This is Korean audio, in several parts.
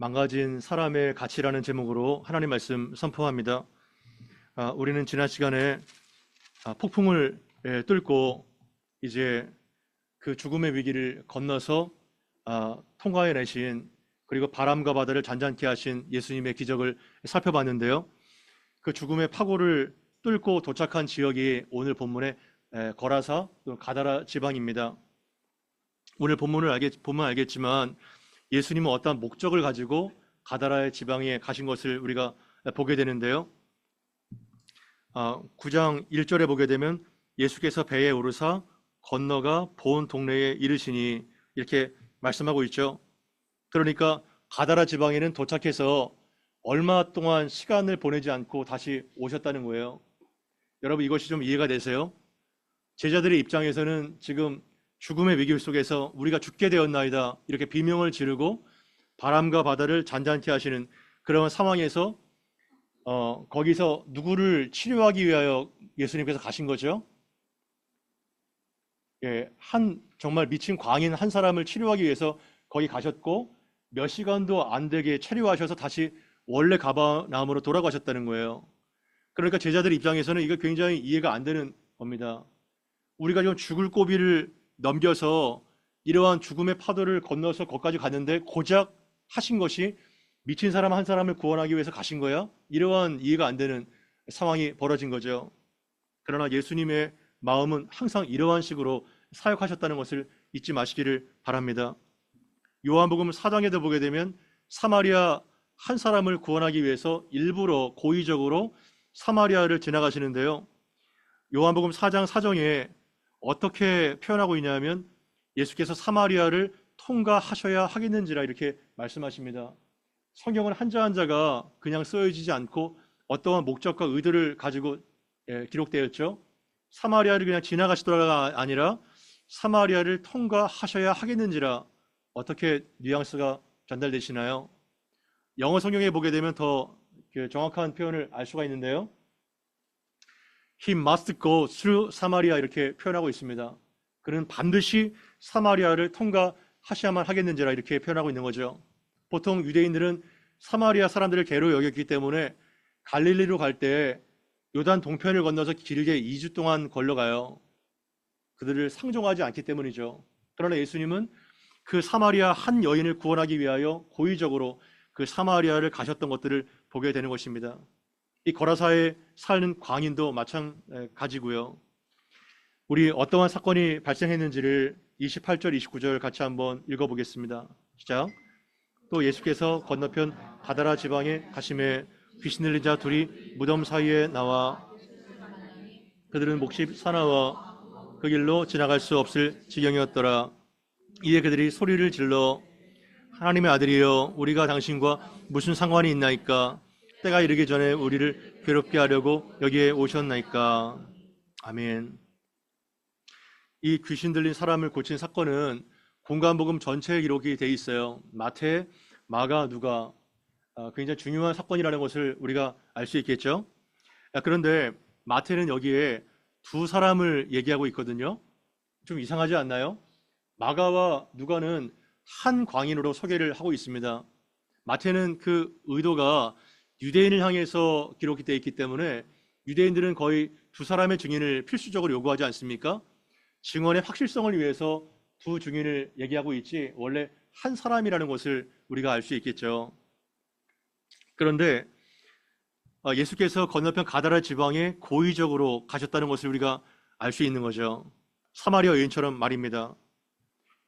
망가진 사람의 가치라는 제목으로 하나님 말씀 선포합니다. 우리는 지난 시간에 폭풍을 뚫고 이제 그 죽음의 위기를 건너서 통과해내신, 그리고 바람과 바다를 잔잔케 하신 예수님의 기적을 살펴봤는데요. 그 죽음의 파고를 뚫고 도착한 지역이 오늘 본문의 거라사 또 가다라 지방입니다. 오늘 본문을 보면 알겠지만 예수님은 어떠한 목적을 가지고 가다라의 지방에 가신 것을 우리가 보게 되는데요. 9장 1절에 보게 되면 예수께서 배에 오르사 건너가 본 동네에 이르시니, 이렇게 말씀하고 있죠. 그러니까 가다라 지방에는 도착해서 얼마 동안 시간을 보내지 않고 다시 오셨다는 거예요. 여러분, 이것이 좀 이해가 되세요? 제자들의 입장에서는 지금 죽음의 위기 속에서 우리가 죽게 되었나이다 이렇게 비명을 지르고 바람과 바다를 잔잔케 하시는 그런 상황에서 거기서 누구를 치료하기 위하여 예수님께서 가신 거죠? 정말 미친 광인 한 사람을 치료하기 위해서 거기 가셨고, 몇 시간도 안 되게 체류하셔서 다시 원래 가버나움으로 돌아가셨다는 거예요. 그러니까 제자들 입장에서는 이거 굉장히 이해가 안 되는 겁니다. 우리가 지금 죽을 고비를 넘겨서 이러한 죽음의 파도를 건너서 거기까지 갔는데 고작 하신 것이 미친 사람 한 사람을 구원하기 위해서 가신 거야? 이러한 이해가 안 되는 상황이 벌어진 거죠. 그러나 예수님의 마음은 항상 이러한 식으로 사역하셨다는 것을 잊지 마시기를 바랍니다. 요한복음 4장에도 보게 되면 사마리아 한 사람을 구원하기 위해서 일부러 고의적으로 사마리아를 지나가시는데요. 요한복음 4장 4절에 어떻게 표현하고 있냐면 예수께서 사마리아를 통과하셔야 하겠는지라 이렇게 말씀하십니다. 성경은 한자 한자가 그냥 쓰여지지 않고 어떠한 목적과 의도를 가지고 기록되었죠. 사마리아를 그냥 지나가시더라가 아니라 사마리아를 통과하셔야 하겠는지라, 어떻게 뉘앙스가 전달되시나요? 영어 성경에 보게 되면 더 정확한 표현을 알 수가 있는데요. He must go through Samaria 이렇게 표현하고 있습니다. 그는 반드시 사마리아를 통과하셔야만 하겠는지라 이렇게 표현하고 있는 거죠. 보통 유대인들은 사마리아 사람들을 개로 여겼기 때문에 갈릴리로 갈 때 요단 동편을 건너서 길게 2주 동안 걸러가요. 그들을 상종하지 않기 때문이죠. 그러나 예수님은 그 사마리아 한 여인을 구원하기 위하여 고의적으로 그 사마리아를 가셨던 것들을 보게 되는 것입니다. 이 거라사에 사는 광인도 마찬가지고요. 우리 어떠한 사건이 발생했는지를 28절, 29절 같이 한번 읽어보겠습니다. 시작. 또 예수께서 건너편 가다라 지방에 가심에 귀신 들린 자 둘이 무덤 사이에 나와 그들은 몫이 사나워 그 길로 지나갈 수 없을 지경이었더라. 이에 그들이 소리를 질러 하나님의 아들이여 우리가 당신과 무슨 상관이 있나이까? 때가 이르기 전에 우리를 괴롭게 하려고 여기에 오셨나이까? 아멘. 이 귀신 들린 사람을 고친 사건은 공관복음 전체에 기록이 돼 있어요. 마태, 마가, 누가. 굉장히 중요한 사건이라는 것을 우리가 알 수 있겠죠. 그런데 마태는 여기에 두 사람을 얘기하고 있거든요. 좀 이상하지 않나요? 마가와 누가는 한 광인으로 소개를 하고 있습니다. 마태는 그 의도가 유대인을 향해서 기록이 되어 있기 때문에 유대인들은 거의 두 사람의 증인을 필수적으로 요구하지 않습니까? 증언의 확실성을 위해서 두 증인을 얘기하고 있지 원래 한 사람이라는 것을 우리가 알 수 있겠죠. 그런데 예수께서 건너편 가다라 지방에 고의적으로 가셨다는 것을 우리가 알 수 있는 거죠. 사마리아 여인처럼 말입니다.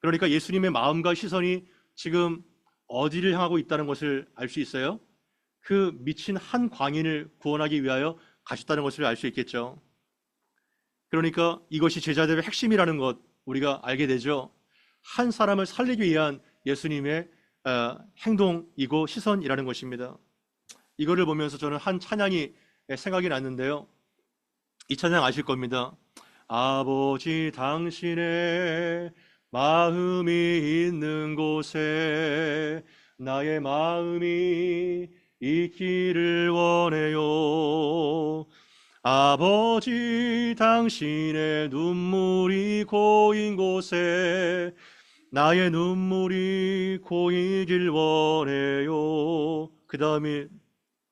그러니까 예수님의 마음과 시선이 지금 어디를 향하고 있다는 것을 알 수 있어요. 그 미친 한 광인을 구원하기 위하여 가셨다는 것을 알 수 있겠죠. 그러니까 이것이 제자들의 핵심이라는 것 우리가 알게 되죠. 한 사람을 살리기 위한 예수님의 행동이고 시선이라는 것입니다. 이거를 보면서 저는 한 찬양이 생각이 났는데요. 이 찬양 아실 겁니다. 아버지 당신의 마음이 있는 곳에 나의 마음이 있기를 원해요. 아버지 당신의 눈물이 고인 곳에 나의 눈물이 고이길 원해요. 그 다음이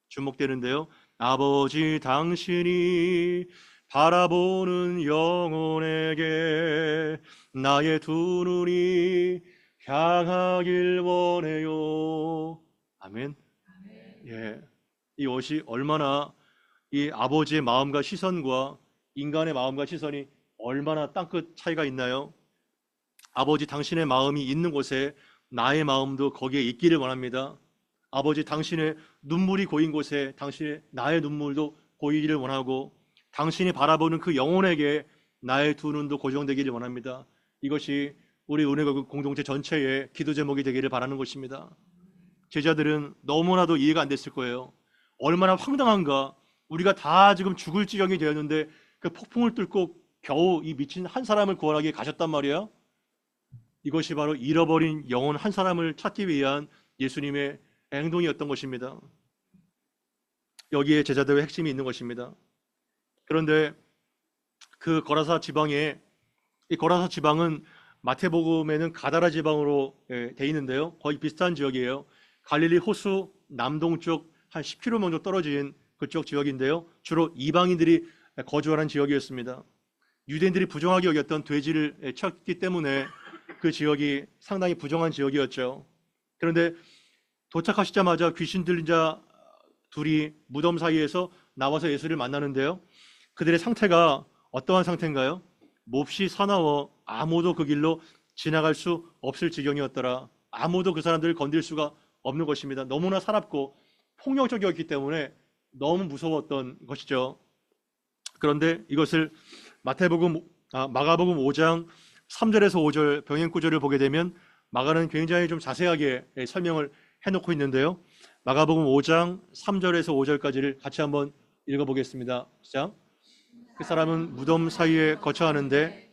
주목되는데요. 아버지 당신이 바라보는 영혼에게 나의 두 눈이 향하길 원해요. 아멘. 예, 이것이 얼마나 이 아버지의 마음과 시선과 인간의 마음과 시선이 얼마나 땅끝 차이가 있나요? 아버지 당신의 마음이 있는 곳에 나의 마음도 거기에 있기를 원합니다. 아버지 당신의 눈물이 고인 곳에 당신의 나의 눈물도 고이기를 원하고 당신이 바라보는 그 영혼에게 나의 두 눈도 고정되기를 원합니다. 이것이 우리 은혜가 공동체 전체의 기도 제목이 되기를 바라는 것입니다. 제자들은 너무나도 이해가 안 됐을 거예요. 얼마나 황당한가. 우리가 다 지금 죽을 지경이 되었는데 그 폭풍을 뚫고 겨우 이 미친 한 사람을 구원하기 위해 가셨단 말이야. 이것이 바로 잃어버린 영혼 한 사람을 찾기 위한 예수님의 행동이었던 것입니다. 여기에 제자들의 핵심이 있는 것입니다. 그런데 그 거라사 지방에, 이 거라사 지방은 마태복음에는 가다라 지방으로 돼 있는데요. 거의 비슷한 지역이에요. 갈릴리 호수 남동쪽 한 10km 정도 떨어진 그쪽 지역인데요. 주로 이방인들이 거주하는 지역이었습니다. 유대인들이 부정하게 여겼던 돼지를 쳤기 때문에 그 지역이 상당히 부정한 지역이었죠. 그런데 도착하시자마자 귀신 들린 자 둘이 무덤 사이에서 나와서 예수를 만나는데요. 그들의 상태가 어떠한 상태인가요? 몹시 사나워 아무도 그 길로 지나갈 수 없을 지경이었더라. 아무도 그 사람들을 건들 수가 없는 것입니다. 너무나 사납고 폭력적이었기 때문에 너무 무서웠던 것이죠. 그런데 이것을 마가복음 5장 3절에서 5절 병행 구절을 보게 되면 마가는 굉장히 좀 자세하게 설명을 해놓고 있는데요. 마가복음 5장 3절에서 5절까지를 같이 한번 읽어보겠습니다. 시작. 그 사람은 무덤 사이에 거처하는데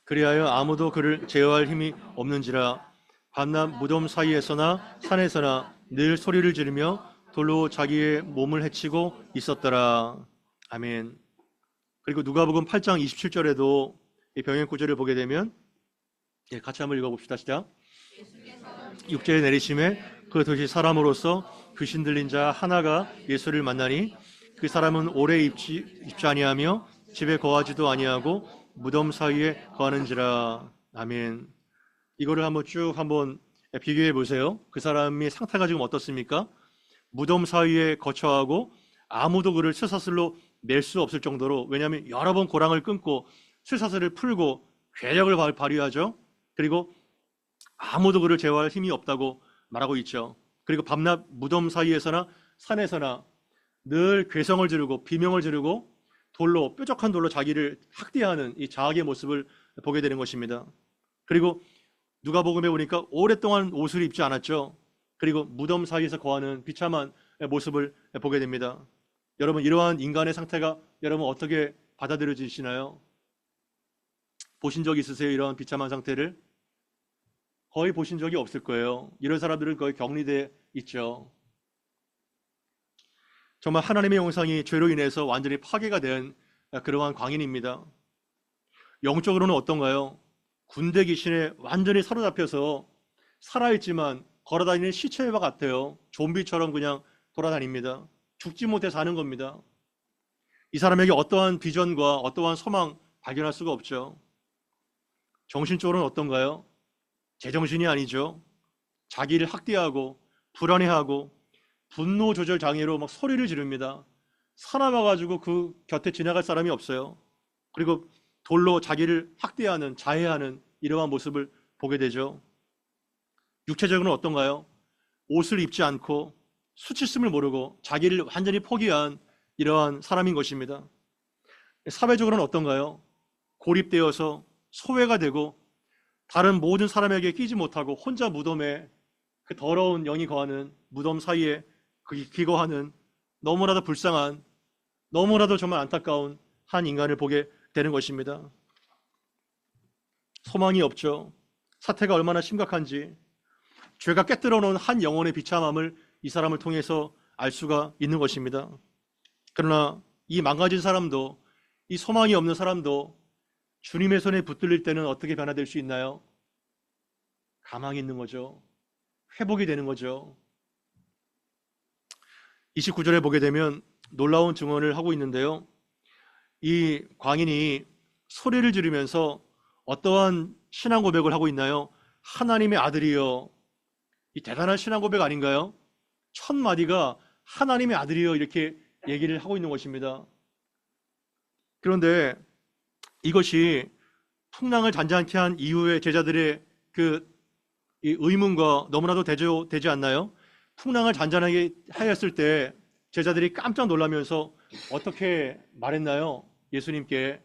그리하여 아무도 그를 제어할 힘이 없는지라. 밤낮 무덤 사이에서나 산에서나 늘 소리를 지르며 돌로 자기의 몸을 해치고 있었더라. 아멘. 그리고 누가복음 8장 27절에도 이 병행 구절을 보게 되면 같이 한번 읽어봅시다. 시작. 육체에 내리심에 그 도시 사람으로서 귀신 들린 자 하나가 예수를 만나니 그 사람은 오래 입지 아니하며 집에 거하지도 아니하고 무덤 사이에 거하는지라. 아멘. 이거를 한번 쭉 한번 비교해 보세요. 그 사람의 상태가 지금 어떻습니까? 무덤 사이에 거처하고 아무도 그를 쇠사슬로 낼 수 없을 정도로, 왜냐하면 여러 번 고랑을 끊고 쇠사슬을 풀고 괴력을 발휘하죠. 그리고 아무도 그를 제어할 힘이 없다고 말하고 있죠. 그리고 밤낮 무덤 사이에서나 산에서나 늘 괴성을 지르고 비명을 지르고 돌로, 뾰족한 돌로 자기를 학대하는 이 자악의 모습을 보게 되는 것입니다. 그리고 누가복음에 보니까 오랫동안 옷을 입지 않았죠. 그리고 무덤 사이에서 거하는 비참한 모습을 보게 됩니다. 여러분, 이러한 인간의 상태가 여러분 어떻게 받아들여지시나요? 보신 적 있으세요? 이러한 비참한 상태를? 거의 보신 적이 없을 거예요. 이런 사람들은 거의 격리돼 있죠. 정말 하나님의 형상이 죄로 인해서 완전히 파괴가 된 그러한 광인입니다. 영적으로는 어떤가요? 군대 귀신에 완전히 사로잡혀서 살아있지만 걸어다니는 시체와 같아요. 좀비처럼 그냥 돌아다닙니다. 죽지 못해 사는 겁니다. 이 사람에게 어떠한 비전과 어떠한 소망 발견할 수가 없죠. 정신적으로는 어떤가요? 제정신이 아니죠. 자기를 학대하고 불안해하고 분노 조절 장애로 막 소리를 지릅니다. 사나워가지고 그 곁에 지나갈 사람이 없어요. 그리고 돌로 자기를 학대하는, 자해하는 이러한 모습을 보게 되죠. 육체적으로는 어떤가요? 옷을 입지 않고 수치심을 모르고 자기를 완전히 포기한 이러한 사람인 것입니다. 사회적으로는 어떤가요? 고립되어서 소외가 되고 다른 모든 사람에게 끼지 못하고 혼자 무덤에, 그 더러운 영이 거하는 무덤 사이에 기거하는 너무나도 불쌍한, 너무나도 정말 안타까운 한 인간을 보게 되는 것입니다. 소망이 없죠. 사태가 얼마나 심각한지, 죄가 꿰뚫어 놓은 한 영혼의 비참함을 이 사람을 통해서 알 수가 있는 것입니다. 그러나 이 망가진 사람도, 이 소망이 없는 사람도 주님의 손에 붙들릴 때는 어떻게 변화될 수 있나요? 가망이 있는 거죠. 회복이 되는 거죠. 29절에 보게 되면 놀라운 증언을 하고 있는데요. 이 광인이 소리를 지르면서 어떠한 신앙 고백을 하고 있나요? 하나님의 아들이여. 이 대단한 신앙 고백 아닌가요? 첫 마디가 하나님의 아들이여 이렇게 얘기를 하고 있는 것입니다. 그런데 이것이 풍랑을 잔잔케 한 이후에 제자들의 이 의문과 너무나도 대조되지 않나요? 풍랑을 잔잔하게 하였을 때 제자들이 깜짝 놀라면서 어떻게 말했나요? 예수님께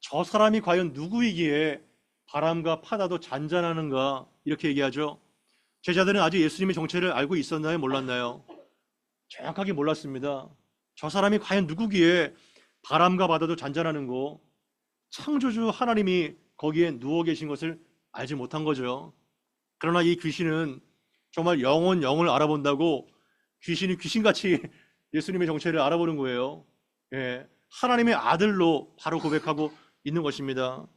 저 사람이 과연 누구이기에 바람과 파도도 잔잔하는가 이렇게 얘기하죠. 제자들은 아직 예수님의 정체를 알고 있었나요? 몰랐나요? 정확하게 몰랐습니다. 저 사람이 과연 누구기에 바람과 바다도 잔잔하는 거, 창조주 하나님이 거기에 누워 계신 것을 알지 못한 거죠. 그러나 이 귀신은 정말 영을 알아본다고 귀신이 귀신같이 예수님의 정체를 알아보는 거예요. 예, 하나님의 아들로 바로 고백하고 있는 것입니다.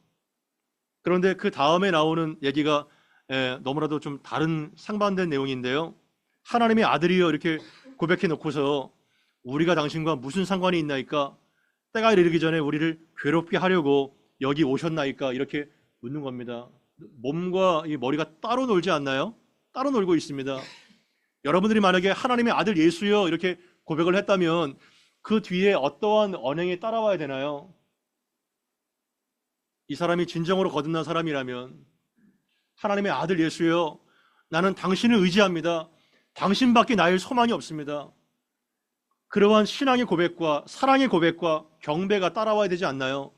그런데 그 다음에 나오는 얘기가 너무나도 좀 다른 상반된 내용인데요. 하나님의 아들이여 이렇게 고백해 놓고서 우리가 당신과 무슨 상관이 있나이까? 때가 이르기 전에 우리를 괴롭게 하려고 여기 오셨나이까? 이렇게 묻는 겁니다. 몸과 이 머리가 따로 놀지 않나요? 따로 놀고 있습니다. 여러분들이 만약에 하나님의 아들 예수여 이렇게 고백을 했다면 그 뒤에 어떠한 언행이 따라와야 되나요? 이 사람이 진정으로 거듭난 사람이라면 하나님의 아들 예수여 나는 당신을 의지합니다. 당신밖에 나의 소망이 없습니다. 그러한 신앙의 고백과 사랑의 고백과 경배가 따라와야 되지 않나요?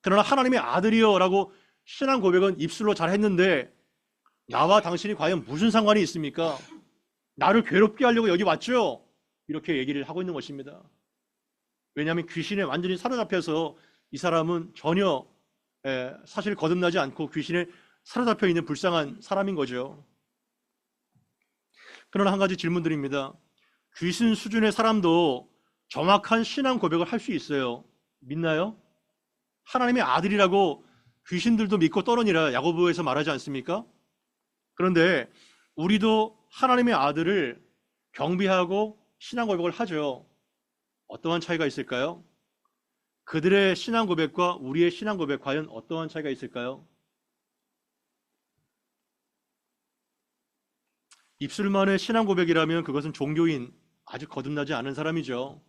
그러나 하나님의 아들이여 라고 신앙 고백은 입술로 잘 했는데 나와 당신이 과연 무슨 상관이 있습니까? 나를 괴롭게 하려고 여기 왔죠? 이렇게 얘기를 하고 있는 것입니다. 왜냐하면 귀신에 완전히 사로잡혀서 이 사람은 전혀 사실 거듭나지 않고 귀신에 사로잡혀 있는 불쌍한 사람인 거죠. 그러나 한 가지 질문드립니다. 귀신 수준의 사람도 정확한 신앙 고백을 할 수 있어요. 믿나요? 하나님의 아들이라고 귀신들도 믿고 떠느니라 야고보에서 말하지 않습니까? 그런데 우리도 하나님의 아들을 경배하고 신앙 고백을 하죠. 어떠한 차이가 있을까요? 그들의 신앙 고백과 우리의 신앙 고백 과연 어떠한 차이가 있을까요? 입술만의 신앙 고백이라면 그것은 종교인, 아직 거듭나지 않은 사람이죠.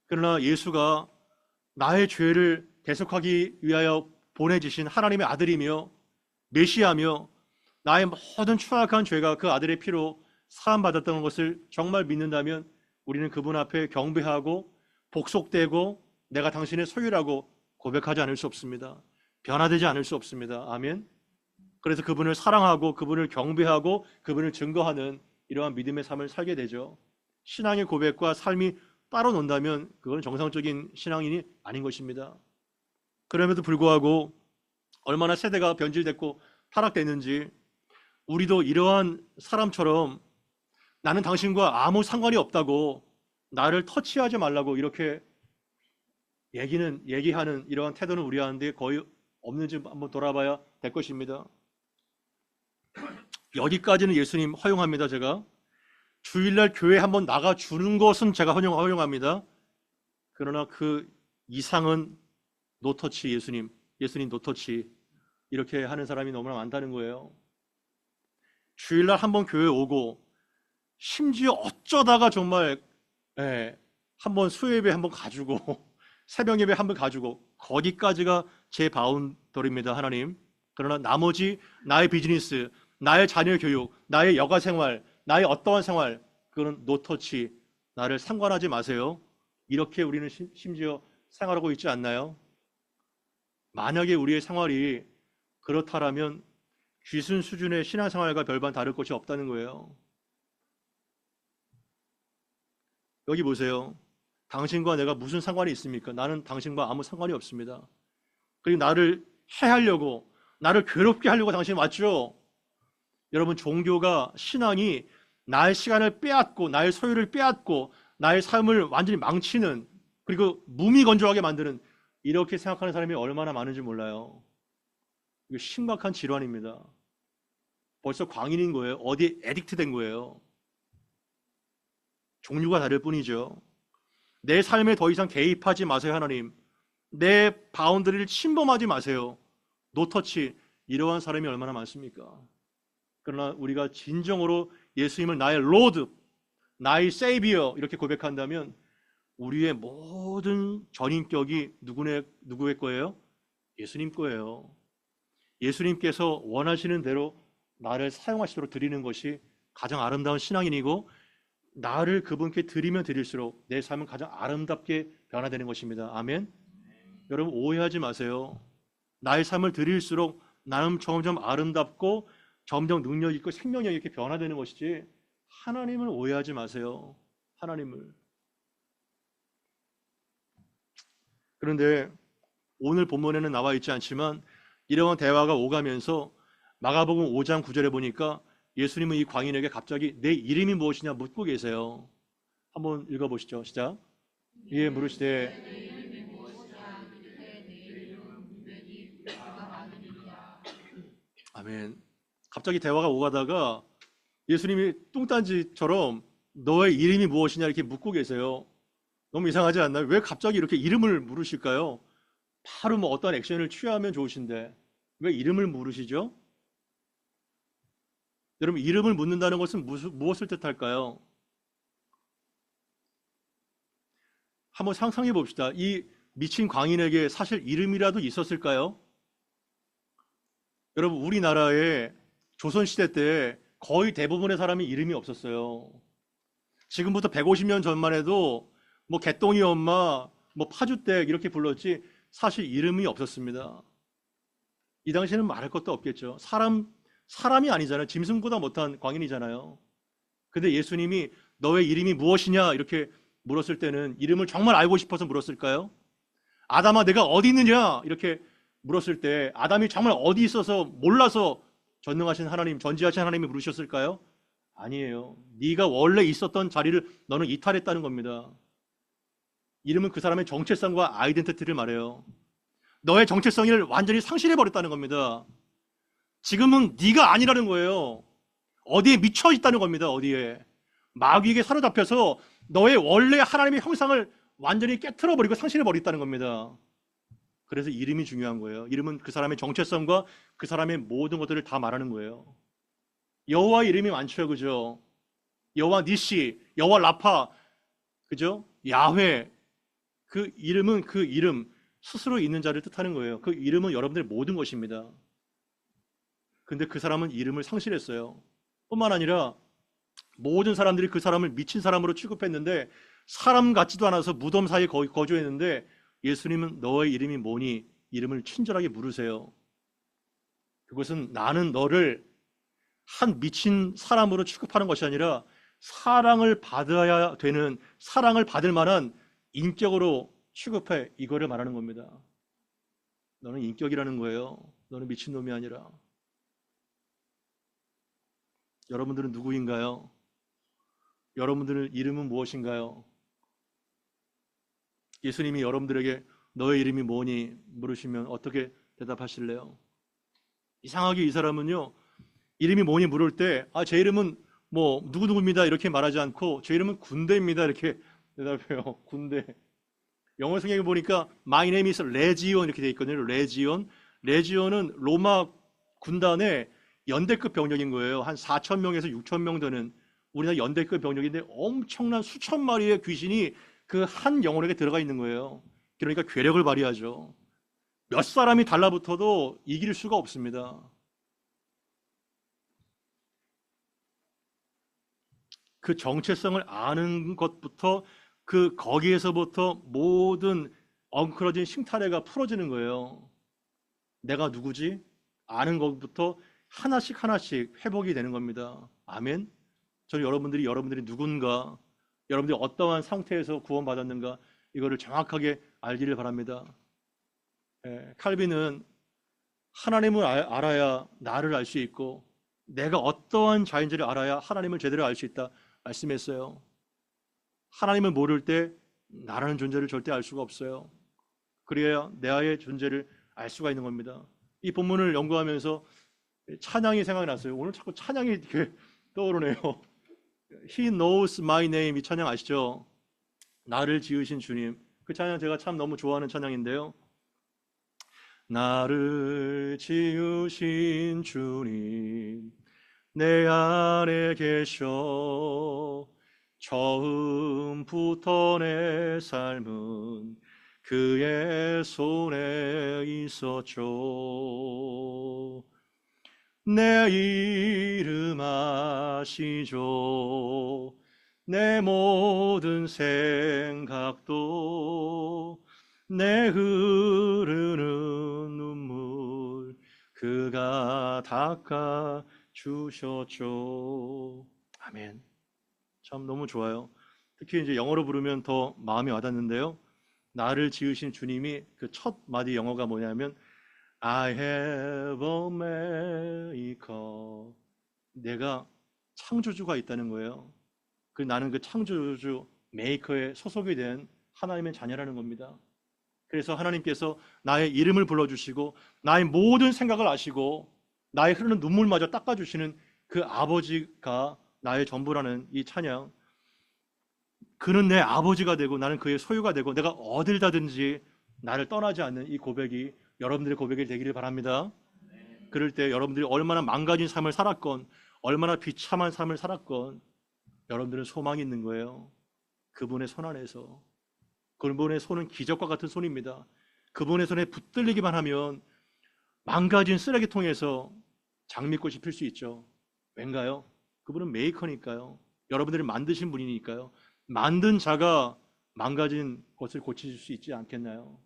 그러나 예수가 나의 죄를 대속하기 위하여 보내주신 하나님의 아들이며 메시아며 나의 모든 추악한 죄가 그 아들의 피로 사함받았다는 것을 정말 믿는다면 우리는 그분 앞에 경배하고 복속되고 내가 당신의 소유라고 고백하지 않을 수 없습니다. 변화되지 않을 수 없습니다. 아멘. 그래서 그분을 사랑하고 그분을 경배하고 그분을 증거하는 이러한 믿음의 삶을 살게 되죠. 신앙의 고백과 삶이 따로 논다면 그건 정상적인 신앙인이 아닌 것입니다. 그럼에도 불구하고 얼마나 세대가 변질됐고 타락됐는지 우리도 이러한 사람처럼 나는 당신과 아무 상관이 없다고 나를 터치하지 말라고 이렇게 얘기하는 이러한 태도는 우리한테 거의 없는지 한번 돌아봐야 될 것입니다. 여기까지는 예수님 허용합니다. 제가 주일날 교회 한번 나가주는 것은 제가 허용합니다. 그러나 그 이상은 노터치 예수님 노터치 이렇게 하는 사람이 너무나 많다는 거예요. 주일날 한번 교회 오고 심지어 어쩌다가 정말 한번 수요예배 한번 가지고 새벽 예배 한번 가지고 거기까지가 제 바운더리입니다. 하나님. 그러나 나머지 나의 비즈니스, 나의 자녀 교육, 나의 여가 생활, 나의 어떠한 생활 그거는 노터치, 나를 상관하지 마세요. 이렇게 우리는 심지어 생활하고 있지 않나요? 만약에 우리의 생활이 그렇다라면 귀순 수준의 신앙생활과 별반 다를 것이 없다는 거예요. 여기 보세요. 당신과 내가 무슨 상관이 있습니까? 나는 당신과 아무 상관이 없습니다. 그리고 나를 해하려고 나를 괴롭게 하려고 당신 왔죠? 여러분 종교가 신앙이 나의 시간을 빼앗고 나의 소유를 빼앗고 나의 삶을 완전히 망치는, 그리고 무미건조하게 만드는, 이렇게 생각하는 사람이 얼마나 많은지 몰라요. 이거 심각한 질환입니다. 벌써 광인인 거예요. 어디에 애딕트 된 거예요. 종류가 다를 뿐이죠. 내 삶에 더 이상 개입하지 마세요, 하나님. 내 바운더리를 침범하지 마세요. 노터치. 이러한 사람이 얼마나 많습니까? 그러나 우리가 진정으로 예수님을 나의 로드, 나의 세이비어 이렇게 고백한다면 우리의 모든 전인격이 누구의 거예요? 예수님 거예요. 예수님께서 원하시는 대로 나를 사용하시도록 드리는 것이 가장 아름다운 신앙인이고, 나를 그분께 드리면 드릴수록 내 삶은 가장 아름답게 변화되는 것입니다. 아멘. 여러분 오해하지 마세요. 나의 삶을 드릴수록 나는 점점 아름답고 점점 능력 있고 생명력 있게 변화되는 것이지, 하나님을 오해하지 마세요. 하나님을. 그런데 오늘 본문에는 나와 있지 않지만 이러한 대화가 오가면서 마가복음 5장 9절에 보니까 예수님은 이 광인에게 갑자기 내 이름이 무엇이냐 묻고 계세요. 한번 읽어보시죠. 시작. 이에 물으시되 아멘. 갑자기 대화가 오가다가 예수님이 뚱딴지처럼 너의 이름이 무엇이냐 이렇게 묻고 계세요. 너무 이상하지 않나요? 왜 갑자기 이렇게 이름을 물으실까요? 바로 뭐 어떤 액션을 취하면 좋으신데 왜 이름을 물으시죠? 여러분 이름을 묻는다는 것은 무엇을 뜻할까요? 한번 상상해 봅시다. 이 미친 광인에게 사실 이름이라도 있었을까요? 여러분 우리나라에 조선시대 때 거의 대부분의 사람이 이름이 없었어요. 지금부터 150년 전만 해도 뭐 개똥이 엄마, 뭐 파주댁 이렇게 불렀지 사실 이름이 없었습니다. 이 당시에는 말할 것도 없겠죠. 사람이 아니잖아요. 짐승보다 못한 광인이잖아요. 근데 예수님이 너의 이름이 무엇이냐 이렇게 물었을 때는 이름을 정말 알고 싶어서 물었을까요? 아담아 내가 어디 있느냐 이렇게 물었을 때 아담이 정말 어디 있어서 몰라서 전능하신 하나님, 전지하신 하나님이 물으셨을까요? 아니에요. 네가 원래 있었던 자리를 너는 이탈했다는 겁니다. 이름은 그 사람의 정체성과 아이덴티티를 말해요. 너의 정체성을 완전히 상실해버렸다는 겁니다. 지금은 네가 아니라는 거예요. 어디에 미쳐 있다는 겁니다. 어디에. 마귀에게 사로잡혀서 너의 원래 하나님의 형상을 완전히 깨트려버리고 상실해버렸다는 겁니다. 그래서 이름이 중요한 거예요. 이름은 그 사람의 정체성과 그 사람의 모든 것들을 다 말하는 거예요. 여호와 이름이 많죠. 그죠? 여호와 니시, 여호와 라파, 그죠? 야훼. 그 이름은 그 이름 스스로 있는 자를 뜻하는 거예요. 그 이름은 여러분들의 모든 것입니다. 근데 그 사람은 이름을 상실했어요. 뿐만 아니라 모든 사람들이 그 사람을 미친 사람으로 취급했는데 사람 같지도 않아서 무덤 사이에 거주했는데 예수님은 너의 이름이 뭐니? 이름을 친절하게 물으세요. 그것은 나는 너를 한 미친 사람으로 취급하는 것이 아니라 사랑을 받아야 되는, 사랑을 받을 만한 인격으로 취급해, 이거를 말하는 겁니다. 너는 인격이라는 거예요. 너는 미친놈이 아니라. 여러분들은 누구인가요? 여러분들의 이름은 무엇인가요? 예수님이 여러분들에게 너의 이름이 뭐니? 물으시면 어떻게 대답하실래요? 이상하게 이 사람은요, 이름이 뭐니 물을 때, 제 이름은 뭐 누구누구입니다 이렇게 말하지 않고 제 이름은 군대입니다 이렇게 대답해요. 군대. 영어 성경에 보니까 My name is Legion 이렇게 돼 있거든요. 레지온. 레지온은 로마 군단의 연대급 병력인 거예요. 한 4,000명에서 6,000명 되는 우리나라 연대급 병력인데 엄청난 수천 마리의 귀신이 그 한 영혼에게 들어가 있는 거예요. 그러니까 괴력을 발휘하죠. 몇 사람이 달라붙어도 이길 수가 없습니다. 그 정체성을 아는 것부터 거기에서부터 모든 엉클어진 심타래가 풀어지는 거예요. 내가 누구지? 아는 것부터 하나씩 하나씩 회복이 되는 겁니다. 아멘. 저는 여러분들이 누군가, 여러분들이 어떠한 상태에서 구원받았는가 이거를 정확하게 알기를 바랍니다. 칼빈은 하나님을 알아야 나를 알 수 있고 내가 어떠한 자인지를 알아야 하나님을 제대로 알 수 있다 말씀했어요. 하나님을 모를 때 나라는 존재를 절대 알 수가 없어요. 그래야 나의 존재를 알 수가 있는 겁니다. 이 본문을 연구하면서 찬양이 생각났어요. 오늘 자꾸 찬양이 이렇게 떠오르네요. He knows my name, 이 찬양 아시죠? 나를 지으신 주님. 그 찬양 제가 참 너무 좋아하는 찬양인데요. 나를 지으신 주님, 내 안에 계셔. 처음부터 내 삶은 그의 손에 있었죠. 내 이름 아시죠. 내 모든 생각도, 내 흐르는 눈물 그가 닦아 주셨죠. 아멘. 참 너무 좋아요. 특히 이제 영어로 부르면 더 마음이 와닿는데요. 나를 지으신 주님이 그 첫 마디 영어가 뭐냐면 I have a maker. 내가 창조주가 있다는 거예요. 나는 그 창조주 메이커에 소속이 된 하나님의 자녀라는 겁니다. 그래서 하나님께서 나의 이름을 불러주시고 나의 모든 생각을 아시고 나의 흐르는 눈물마저 닦아주시는 그 아버지가 나의 전부라는 이 찬양. 그는 내 아버지가 되고 나는 그의 소유가 되고 내가 어딜 가든지 나를 떠나지 않는 이 고백이 여러분들의 고백이 되기를 바랍니다. 그럴 때 여러분들이 얼마나 망가진 삶을 살았건 얼마나 비참한 삶을 살았건 여러분들은 소망이 있는 거예요. 그분의 손 안에서. 그분의 손은 기적과 같은 손입니다. 그분의 손에 붙들리기만 하면 망가진 쓰레기통에서 장미꽃이 필 수 있죠. 왠가요? 그분은 메이커니까요. 여러분들이 만드신 분이니까요. 만든 자가 망가진 것을 고칠 수 있지 않겠나요?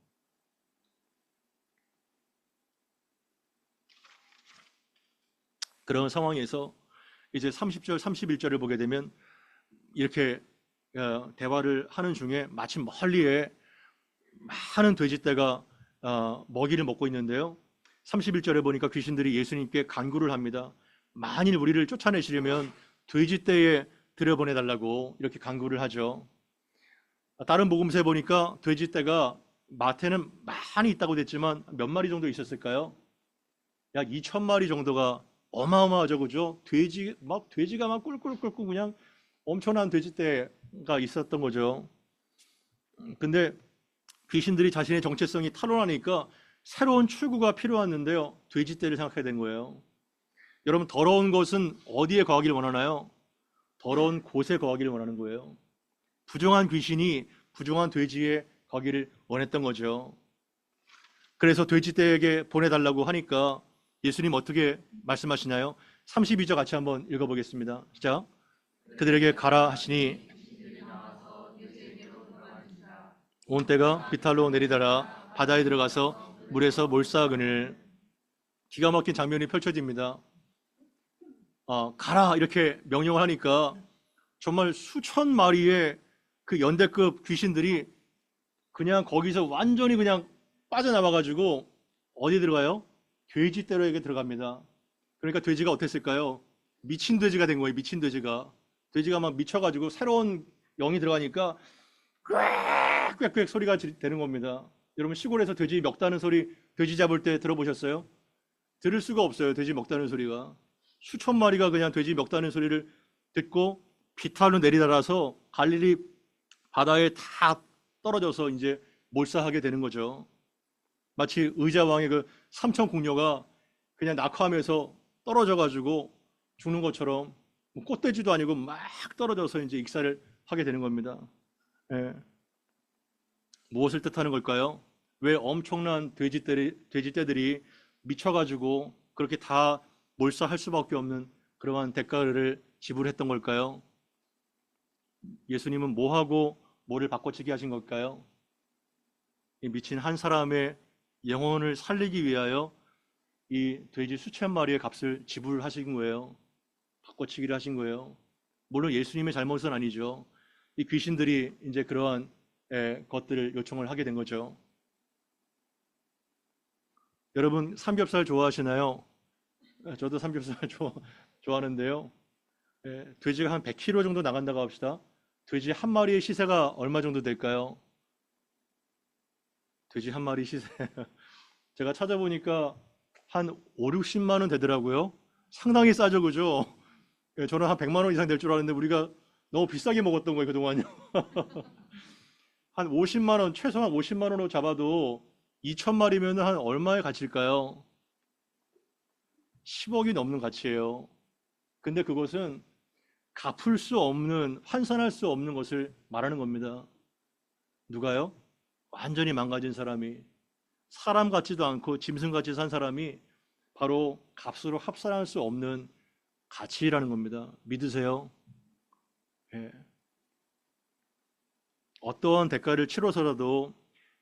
그런 상황에서 이제 30절, 31절을 보게 되면 이렇게 대화를 하는 중에 마침 멀리에 많은 돼지떼가 먹이를 먹고 있는데요. 31절에 보니까 귀신들이 예수님께 간구를 합니다. 만일 우리를 쫓아내시려면 돼지떼에 들여보내달라고 이렇게 간구를 하죠. 다른 복음서에 보니까 돼지떼가 마태는 많이 있다고 됐지만 몇 마리 정도 있었을까요? 약 2,000마리 정도가 어마어마하죠, 그죠? 돼지가 막 꿀꿀꿀꿀 그냥 엄청난 돼지떼가 있었던 거죠. 근데 귀신들이 자신의 정체성이 탄로나니까 새로운 출구가 필요했는데요. 돼지떼를 생각하게 된 거예요. 여러분, 더러운 것은 어디에 거하기를 원하나요? 더러운 곳에 거하기를 원하는 거예요. 부정한 귀신이 부정한 돼지에 거기를 원했던 거죠. 그래서 돼지떼에게 보내달라고 하니까 예수님 어떻게 말씀하시나요? 32절 같이 한번 읽어보겠습니다. 시작. 그들에게 가라 하시니 온 때가 비탈로 내리다라 바다에 들어가서 물에서 몰사하거늘. 기가 막힌 장면이 펼쳐집니다. 가라 이렇게 명령을 하니까 정말 수천 마리의 그 연대급 귀신들이 그냥 거기서 완전히 그냥 빠져나와가지고 어디 들어가요? 돼지떼로에게 들어갑니다. 그러니까 돼지가 어땠을까요? 미친 돼지가 된 거예요. 미친 돼지가. 돼지가 막 미쳐가지고 새로운 영이 들어가니까 꽥꽥꽥 소리가 되는 겁니다. 여러분 시골에서 돼지 먹다는 소리 돼지 잡을 때 들어보셨어요? 들을 수가 없어요. 돼지 먹다는 소리가. 수천 마리가 그냥 돼지 먹다는 소리를 듣고 비탈로 내리달아서 갈릴리 바다에 다 떨어져서 이제 몰사하게 되는 거죠. 마치 의자왕의 그 삼천 궁녀가 그냥 낙화하면서 떨어져가지고 죽는 것처럼 꽃돼지도 아니고 막 떨어져서 이제 익사를 하게 되는 겁니다. 예. 무엇을 뜻하는 걸까요? 왜 엄청난 돼지떼들이 미쳐가지고 그렇게 다 몰사할 수밖에 없는 그러한 대가를 지불했던 걸까요? 예수님은 뭐하고 뭐를 바꿔치기 하신 걸까요? 이 미친 한 사람의 영혼을 살리기 위하여 이 돼지 수천 마리의 값을 지불하신 거예요. 바꿔치기를 하신 거예요. 물론 예수님의 잘못은 아니죠. 이 귀신들이 이제 그러한 것들을 요청을 하게 된 거죠. 여러분 삼겹살 좋아하시나요? 저도 삼겹살 좋아하는데요. 예, 돼지가 한 100kg 정도 나간다고 합시다. 돼지 한 마리의 시세가 얼마 정도 될까요? 돼지 한 마리 시세. 제가 찾아보니까 한 5, 60만 원 되더라고요. 상당히 싸죠, 그죠? 예, 저는 한 100만 원 이상 될 줄 알았는데 우리가 너무 비싸게 먹었던 거예요, 그동안요. 한 50만 원, 최소한 50만 원으로 잡아도 2천 마리면 한 얼마의 가치일까요? 10억이 넘는 가치예요. 근데 그것은 갚을 수 없는, 환산할 수 없는 것을 말하는 겁니다. 누가요? 완전히 망가진 사람이, 사람 같지도 않고 짐승 같이 산 사람이 바로 값으로 합산할 수 없는 가치라는 겁니다. 믿으세요? 예. 어떠한 대가를 치러서라도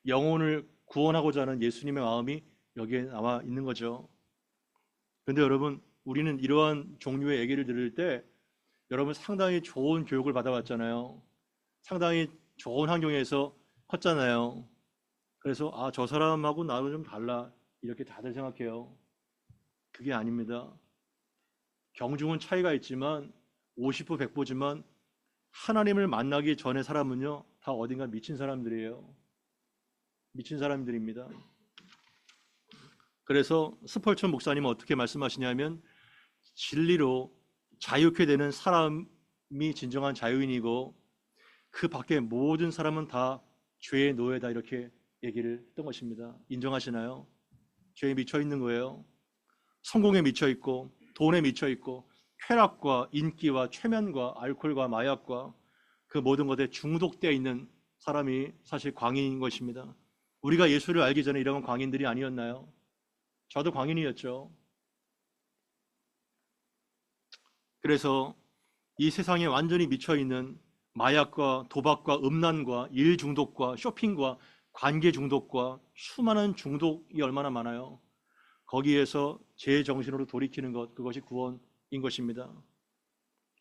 영혼을 구원하고자 하는 예수님의 마음이 여기에 나와 있는 거죠. 근데 여러분, 우리는 이러한 종류의 얘기를 들을 때 여러분 상당히 좋은 교육을 받아왔잖아요. 상당히 좋은 환경에서 컸잖아요. 그래서 아, 저 사람하고 나도 좀 달라 이렇게 다들 생각해요. 그게 아닙니다. 경중은 차이가 있지만 50보 100보지만 하나님을 만나기 전의 사람은요 다 어딘가 미친 사람들이에요. 미친 사람들입니다. 그래서 스펄천 목사님은 어떻게 말씀하시냐면 진리로 자유케 되는 사람이 진정한 자유인이고 그 밖에 모든 사람은 다 죄의 노예다 이렇게 얘기를 했던 것입니다. 인정하시나요? 죄에 미쳐 있는 거예요. 성공에 미쳐 있고 돈에 미쳐 있고 쾌락과 인기와 최면과 알코올과 마약과 그 모든 것에 중독되어 있는 사람이 사실 광인인 것입니다. 우리가 예수를 알기 전에 이런 광인들이 아니었나요? 저도 광인이었죠. 그래서 이 세상에 완전히 미쳐 있는 마약과 도박과 음란과 일 중독과 쇼핑과 관계 중독과 수많은 중독이 얼마나 많아요. 거기에서 제 정신으로 돌이키는 것, 그것이 구원인 것입니다.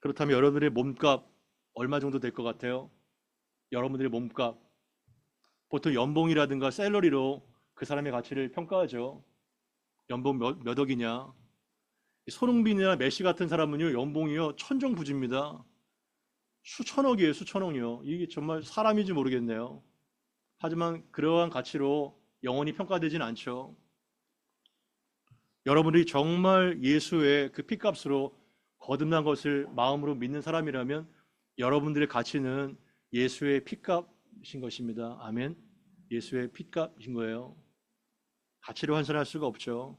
그렇다면 여러분들의 몸값 얼마 정도 될 것 같아요? 여러분들의 몸값. 보통 연봉이라든가 샐러리로 그 사람의 가치를 평가하죠. 연봉 몇 억이냐. 손흥민이나 메시 같은 사람은요, 연봉이요, 천정부지입니다. 수천억이에요, 수천억이요. 이게 정말 사람인지 모르겠네요. 하지만 그러한 가치로 영원히 평가되지는 않죠. 여러분들이 정말 예수의 그 피값으로 거듭난 것을 마음으로 믿는 사람이라면 여러분들의 가치는 예수의 피값인 것입니다. 아멘. 예수의 피값인 거예요. 가치를 환산할 수가 없죠.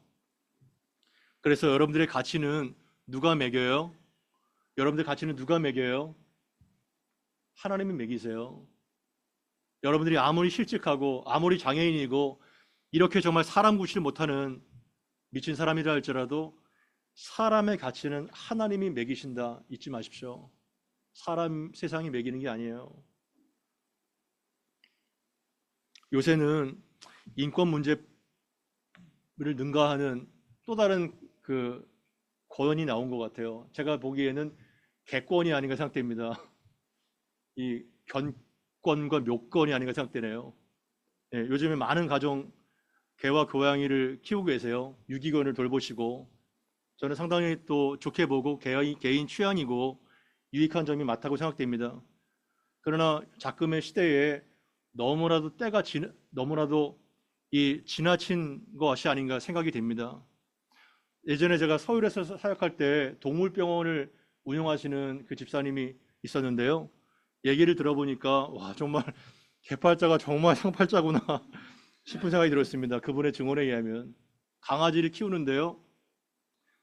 그래서 여러분들의 가치는 누가 매겨요? 여러분들 가치는 누가 매겨요? 하나님이 매기세요. 여러분들이 아무리 실직하고 아무리 장애인이고 이렇게 정말 사람 구실 못하는 미친 사람이라 할지라도 사람의 가치는 하나님이 매기신다 잊지 마십시오. 사람 세상이 매기는 게 아니에요. 요새는 인권 문제를 능가하는 또 다른 그 권이 나온 것 같아요. 제가 보기에는 개권이 아닌가 생각됩니다. 이 견권과 묘권이 아닌가 생각되네요. 예, 요즘에 많은 가정 개와 고양이를 키우고 계세요. 유기견을 돌보시고 저는 상당히 또 좋게 보고 개인 취향이고 유익한 점이 맞다고 생각됩니다. 그러나 작금의 시대에 너무나도 이 지나친 것이 아닌가 생각이 됩니다. 예전에 제가 서울에서 사역할 때 동물병원을 운영하시는 그 집사님이 있었는데요. 얘기를 들어보니까 와 정말 개팔자가 정말 상팔자구나 싶은 생각이 들었습니다. 그분의 증언에 의하면 강아지를 키우는데요.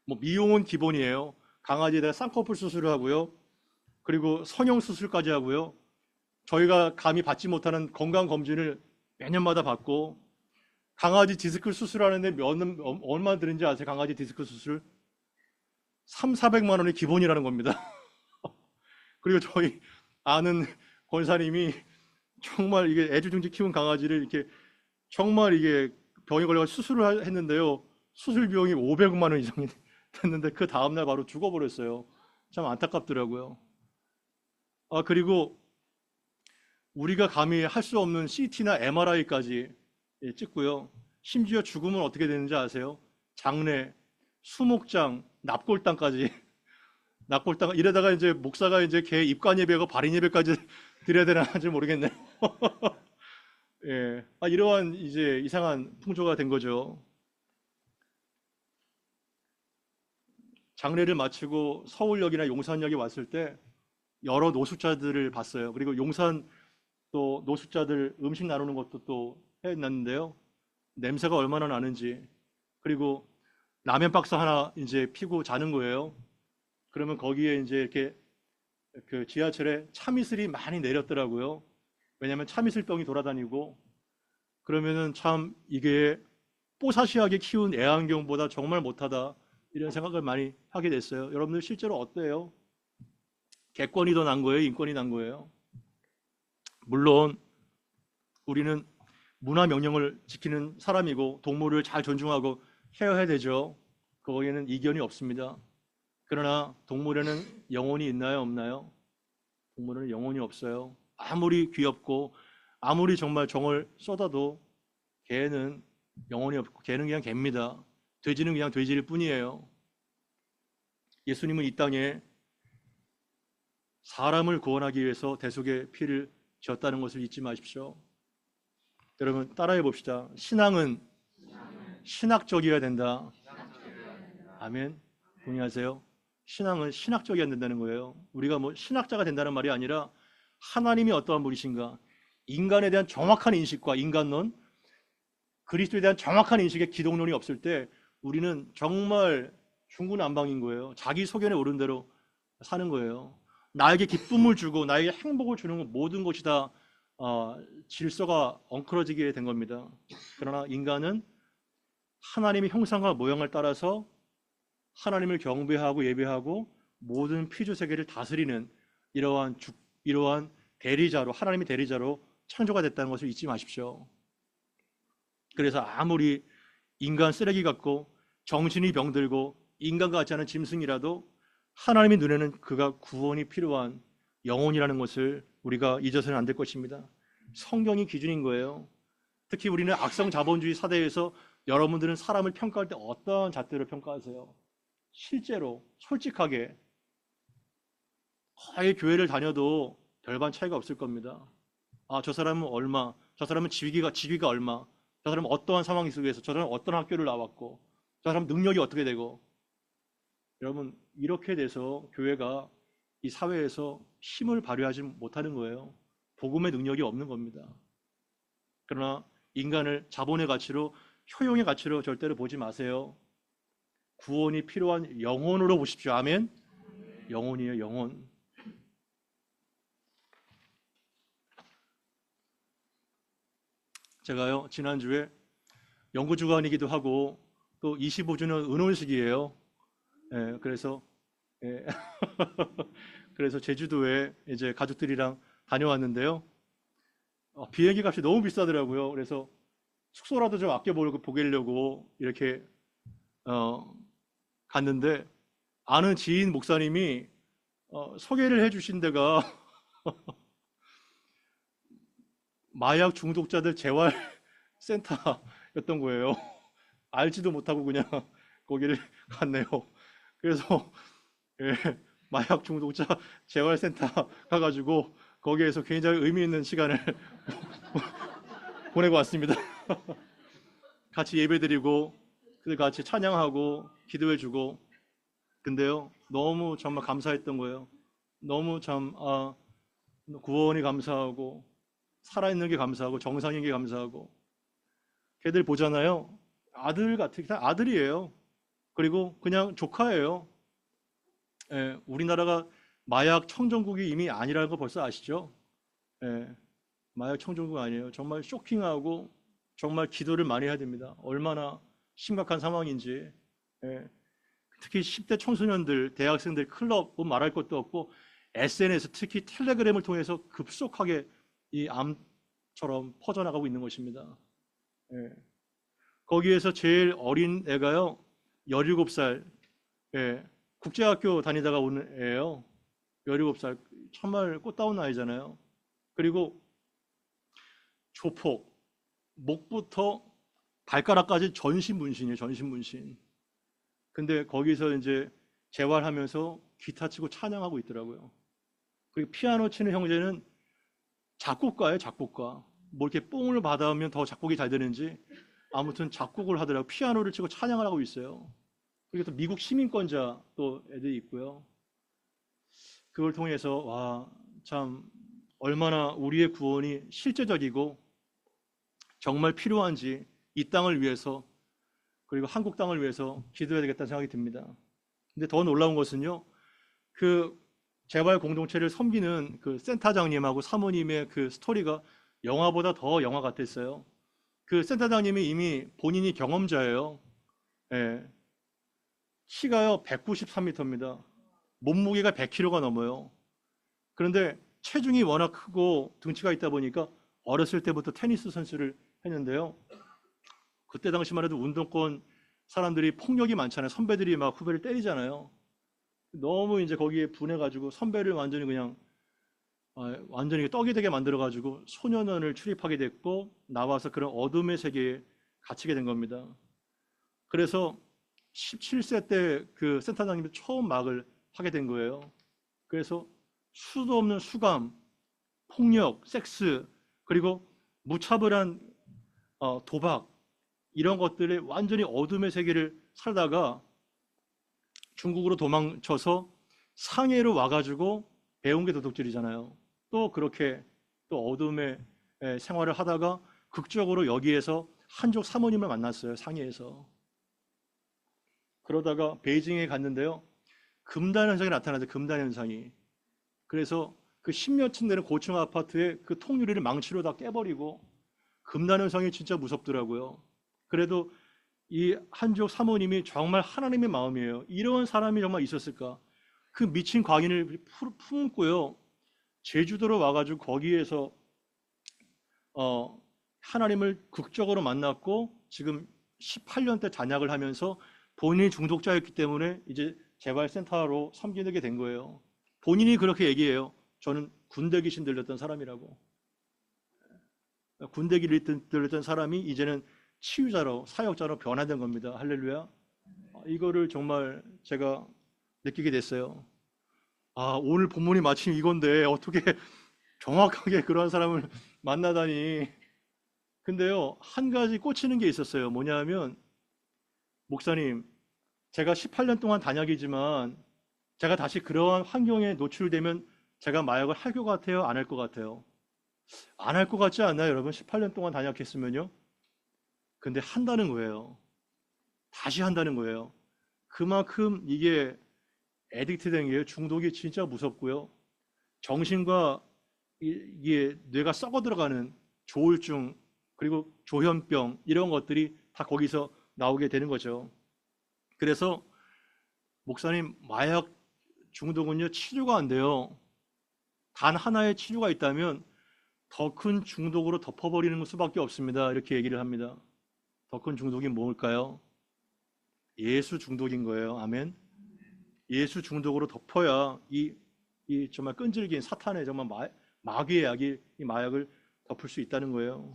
뭐 미용은 기본이에요. 강아지에다 쌍꺼풀 수술을 하고요. 그리고 성형 수술까지 하고요. 저희가 감히 받지 못하는 건강 검진을 매년마다 받고 강아지 디스크 수술하는데 얼마 드는지 아세요? 강아지 디스크 수술 3,400만 원이 기본이라는 겁니다. 그리고 저희 아는 권사님이 정말 이게 애지중지 키운 강아지를 이렇게 정말 이게 병이 걸려 수술을 했는데요. 수술 비용이 500만 원 이상이 됐는데 그 다음날 바로 죽어버렸어요. 참 안타깝더라고요. 아, 그리고 우리가 감히 할 수 없는 CT나 MRI까지 찍고요. 심지어 죽으면 어떻게 되는지 아세요? 장례, 수목장, 납골당까지 납골당 이러다가 이제 목사가 이제 걔 입관 예배하고 발인 예배까지 드려야 되나지 모르겠네요. 예, 이러한 이제 이상한 풍조가 된 거죠. 장례를 마치고 서울역이나 용산역에 왔을 때 여러 노숙자들을 봤어요. 그리고 용산 또 노숙자들 음식 나누는 것도 또 해놨는데요. 냄새가 얼마나 나는지. 그리고 라면 박스 하나 이제 피고 자는 거예요. 그러면 거기에 이제 이렇게 그 지하철에 참이슬이 많이 내렸더라고요. 왜냐하면 참이슬병이 돌아다니고, 그러면은 참 이게 뽀사시하게 키운 애완경보다 정말 못하다, 이런 생각을 많이 하게 됐어요. 여러분들 실제로 어때요? 객관이 더 난 거예요? 인권이 난 거예요? 물론 우리는 문화 명령을 지키는 사람이고 동물을 잘 존중하고 케어해야 되죠. 거기에는 이견이 없습니다. 그러나 동물에는 영혼이 있나요? 없나요? 동물은 영혼이 없어요. 아무리 귀엽고 아무리 정말 정을 쏟아도 개는 영혼이 없고 개는 그냥 개입니다. 돼지는 그냥 돼지일 뿐이에요. 예수님은 이 땅에 사람을 구원하기 위해서 대속의 피를 지었다는 것을 잊지 마십시오. 여러분 따라해 봅시다. 신앙은 신학적이어야 된다. 아멘. 동의하세요? 신앙은 신학적이어야 된다는 거예요. 우리가 뭐 신학자가 된다는 말이 아니라 하나님이 어떠한 분이신가, 인간에 대한 정확한 인식과 인간론, 그리스도에 대한 정확한 인식의 기독론이 없을 때 우리는 정말 중구난방인 거예요. 자기 소견에 오른 대로 사는 거예요. 나에게 기쁨을 주고 나에게 행복을 주는 모든 것이 다 질서가 엉클어지게 된 겁니다. 그러나 인간은 하나님의 형상과 모양을 따라서 하나님을 경배하고 예배하고 모든 피조 세계를 다스리는 이러한 대리자로, 하나님의 대리자로 창조가 됐다는 것을 잊지 마십시오. 그래서 아무리 인간 쓰레기 같고 정신이 병들고 인간 같지 않은 짐승이라도 하나님의 눈에는 그가 구원이 필요한 영혼이라는 것을 우리가 잊어서는 안 될 것입니다. 성경이 기준인 거예요. 특히 우리는 악성 자본주의 사회에서 여러분들은 사람을 평가할 때 어떤 잣대로 평가하세요? 실제로 솔직하게 거의 교회를 다녀도 별반 차이가 없을 겁니다. 저 사람은 얼마, 저 사람은 직위가 얼마, 저 사람은 어떠한 상황 속에서, 저 사람은 어떤 학교를 나왔고, 저 사람 능력이 어떻게 되고. 여러분 이렇게 돼서 교회가 이 사회에서 힘을 발휘하지 못하는 거예요. 복음의 능력이 없는 겁니다. 그러나 인간을 자본의 가치로, 효용의 가치로 절대로 보지 마세요. 구원이 필요한 영혼으로 보십시오. 아멘. 영혼이에요, 영혼. 제가요 지난주에 연구주간이기도 하고 또 25주년 은혼식이에요. 그래서 예, 그래서 제주도에 이제 가족들이랑 다녀왔는데요. 비행기 값이 너무 비싸더라고요. 그래서 숙소라도 좀 아껴 보려고 이렇게 갔는데, 아는 지인 목사님이 소개를 해주신 데가 마약 중독자들 재활 센터였던 거예요. 알지도 못하고 그냥 거기를 갔네요. 그래서 예, 마약 중독자 재활센터 가가지고 거기에서 굉장히 의미 있는 시간을 보내고 왔습니다. 같이 예배드리고 같이 찬양하고 기도해주고. 근데요 너무 정말 감사했던 거예요. 너무 참 구원이 감사하고 살아있는 게 감사하고 정상인 게 감사하고. 걔들 보잖아요. 아들 같은 아들이에요. 그리고 그냥 조카예요. 우리나라가 마약 청정국이 이미 아니라는 거 벌써 아시죠? 마약 청정국 아니에요. 정말 쇼킹하고 정말 기도를 많이 해야 됩니다. 얼마나 심각한 상황인지. 특히 10대 청소년들, 대학생들 클럽 뭐 말할 것도 없고 SNS, 특히 텔레그램을 통해서 급속하게 이 암처럼 퍼져나가고 있는 것입니다. 거기에서 제일 어린 애가요 17살, 국제학교 다니다가 온 애예요. 17살, 정말 꽃다운 나이잖아요. 그리고 조폭, 목부터 발가락까지 전신 문신이에요. 전신 문신. 근데 거기서 이제 재활하면서 기타 치고 찬양하고 있더라고요. 그리고 피아노 치는 형제는 작곡가예요, 작곡가. 뭐 이렇게 뽕을 받아오면 더 작곡이 잘 되는지 아무튼 작곡을 하더라고요. 피아노를 치고 찬양을 하고 있어요. 그리고 또 미국 시민권자 또 애들이 있고요. 그걸 통해서 와, 참 얼마나 우리의 구원이 실제적이고 정말 필요한지 이 땅을 위해서 그리고 한국 땅을 위해서 기도해야 되겠다는 생각이 듭니다. 근데 더 놀라운 것은요, 그 재활 공동체를 섬기는 그 센터장님하고 사모님의 그 스토리가 영화보다 더 영화 같았어요. 그 센터장님이 이미 본인이 경험자예요. 예. 키가요 193m입니다. 몸무게가 100kg가 넘어요. 그런데 체중이 워낙 크고 등치가 있다 보니까 어렸을 때부터 테니스 선수를 했는데요. 그때 당시만 해도 운동권 사람들이 폭력이 많잖아요. 선배들이 막 후배를 때리잖아요. 너무 이제 거기에 분해가지고 선배를 완전히 그냥 완전히 떡이 되게 만들어가지고 소년원을 출입하게 됐고 나와서 그런 어둠의 세계에 갇히게 된 겁니다. 그래서 17세 때 그 센터장님이 처음 막을 하게 된 거예요. 그래서 수도 없는 수감, 폭력, 섹스, 그리고 무차별한 도박 이런 것들에 완전히 어둠의 세계를 살다가 중국으로 도망쳐서 상해로 와가지고 배운 게 도둑질이잖아요. 또 그렇게 또 어둠의 생활을 하다가 극적으로 여기에서 한족 사모님을 만났어요. 상해에서. 그러다가 베이징에 갔는데요. 금단 현상이 나타나죠. 금단 현상이. 그래서 그 10몇 층 되는 고층 아파트의 그 통유리를 망치로 다 깨버리고 금단 현상이 진짜 무섭더라고요. 그래도 이 한족 사모님이 정말 하나님의 마음이에요. 이런 사람이 정말 있었을까? 그 미친 광인을 품고요. 제주도로 와가지고 거기에서 하나님을 극적으로 만났고 지금 18년째 잔약을 하면서 본인이 중독자였기 때문에 이제 재활센터로 섬기게 된 거예요. 본인이 그렇게 얘기해요. 저는 군대 귀신 들렸던 사람이라고. 군대 귀신 들렸던 사람이 이제는 치유자로 사역자로 변화된 겁니다. 할렐루야. 이거를 정말 제가 느끼게 됐어요. 아, 오늘 본문이 마침 이건데 어떻게 정확하게 그런 사람을 만나다니. 근데요, 한 가지 꽂히는 게 있었어요. 뭐냐면 목사님, 제가 18년 동안 단약이지만 제가 다시 그러한 환경에 노출되면 제가 마약을 할 것 같아요? 안 할 것 같아요? 안 할 것 같지 않나요, 여러분? 18년 동안 단약했으면요? 근데 한다는 거예요. 다시 한다는 거예요. 그만큼 이게 애딕트 된 게 중독이 진짜 무섭고요. 정신과 이게 뇌가 썩어 들어가는 조울증 그리고 조현병 이런 것들이 다 거기서 나오게 되는 거죠. 그래서 목사님, 마약 중독은요 치료가 안 돼요. 단 하나의 치료가 있다면 더 큰 중독으로 덮어버리는 수밖에 없습니다. 이렇게 얘기를 합니다. 더 큰 중독이 뭘까요? 예수 중독인 거예요. 아멘. 예수 중독으로 덮어야 이 정말 끈질긴 사탄의 정말 마귀의 약이 이 마약을 덮을 수 있다는 거예요.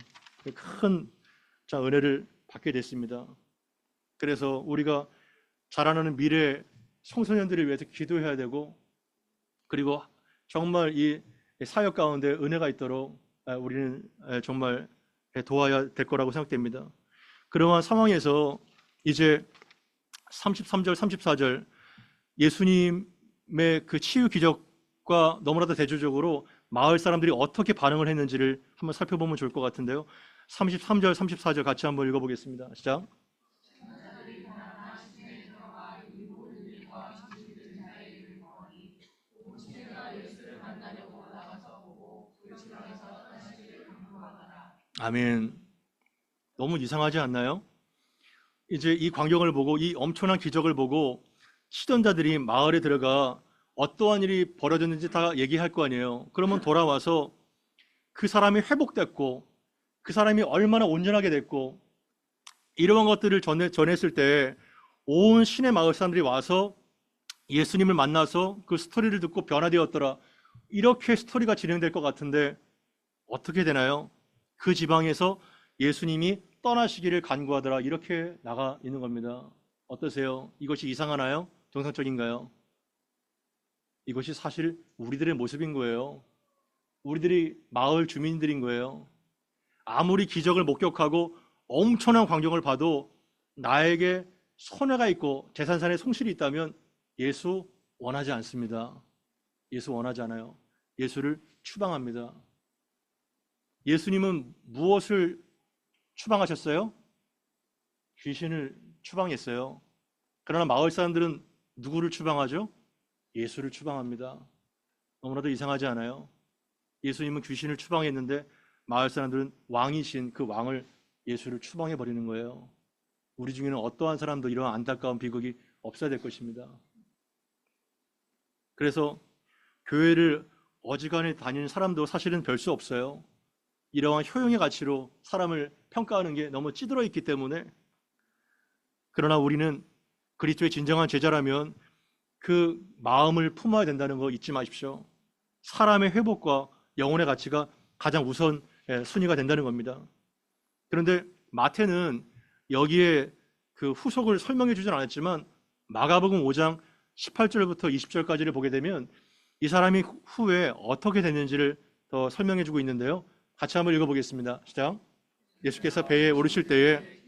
큰 은혜를 받게 됐습니다. 그래서 우리가 자라나는 미래 청소년들을 위해서 기도해야 되고 그리고 정말 이 사역 가운데 은혜가 있도록 우리는 정말 도와야 될 거라고 생각됩니다. 그러한 상황에서 이제 33절, 34절 예수님의 그 치유 기적과 너무나도 대조적으로 마을 사람들이 어떻게 반응을 했는지를 한번 살펴보면 좋을 것 같은데요. 33절, 34절 같이 한번 읽어보겠습니다. 시작. 아멘. 너무 이상하지 않나요? 이제 이 광경을 보고 이 엄청난 기적을 보고 시던자들이 마을에 들어가 어떠한 일이 벌어졌는지 다 얘기할 거 아니에요. 그러면 돌아와서 그 사람이 회복됐고 그 사람이 얼마나 온전하게 됐고 이러한 것들을 전했을 때 온 시내 마을 사람들이 와서 예수님을 만나서 그 스토리를 듣고 변화되었더라. 이렇게 스토리가 진행될 것 같은데 어떻게 되나요? 그 지방에서 예수님이 떠나시기를 간구하더라. 이렇게 나가 있는 겁니다. 어떠세요? 이것이 이상하나요? 정상적인가요? 이것이 사실 우리들의 모습인 거예요. 우리들이 마을 주민들인 거예요. 아무리 기적을 목격하고 엄청난 광경을 봐도 나에게 손해가 있고 재산산에 송실이 있다면 예수 원하지 않습니다. 예수 원하지 않아요. 예수를 추방합니다. 예수님은 무엇을 추방하셨어요? 귀신을 추방했어요. 그러나 마을 사람들은 누구를 추방하죠? 예수를 추방합니다. 너무나도 이상하지 않아요? 예수님은 귀신을 추방했는데 마을 사람들은 왕이신 그 왕을 예수를 추방해 버리는 거예요. 우리 중에는 어떠한 사람도 이러한 안타까운 비극이 없어야 될 것입니다. 그래서 교회를 어지간히 다니는 사람도 사실은 별 수 없어요. 이러한 효용의 가치로 사람을 평가하는 게 너무 찌들어 있기 때문에. 그러나 우리는 그리스도의 진정한 제자라면 그 마음을 품어야 된다는 거 잊지 마십시오. 사람의 회복과 영혼의 가치가 가장 우선 순위가 된다는 겁니다. 그런데 마태는 여기에 그 후속을 설명해 주진 않았지만 마가복음 5장 18절부터 20절까지를 보게 되면 이 사람이 후에 어떻게 됐는지를 더 설명해 주고 있는데요. 같이 한번 읽어보겠습니다. 시작. 예수께서 배에 오르실 때에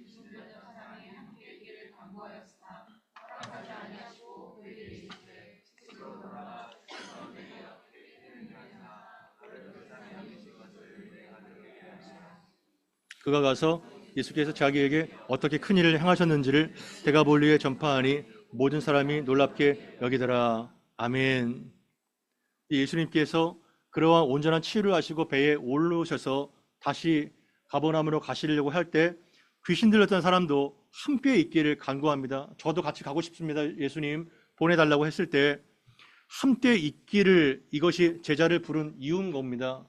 그가 가서 예수께서 자기에게 어떻게 큰 일을 행하셨는지를 데가볼리에 전파하니 모든 사람이 놀랍게 여기더라. 아멘. 예수님께서 그러한 온전한 치유를 하시고 배에 오르셔서 다시 가버나움으로 가시려고 할 때 귀신 들렸던 사람도 함께 있기를 간구합니다. 저도 같이 가고 싶습니다. 예수님 보내달라고 했을 때 함께 있기를, 이것이 제자를 부른 이유인 겁니다.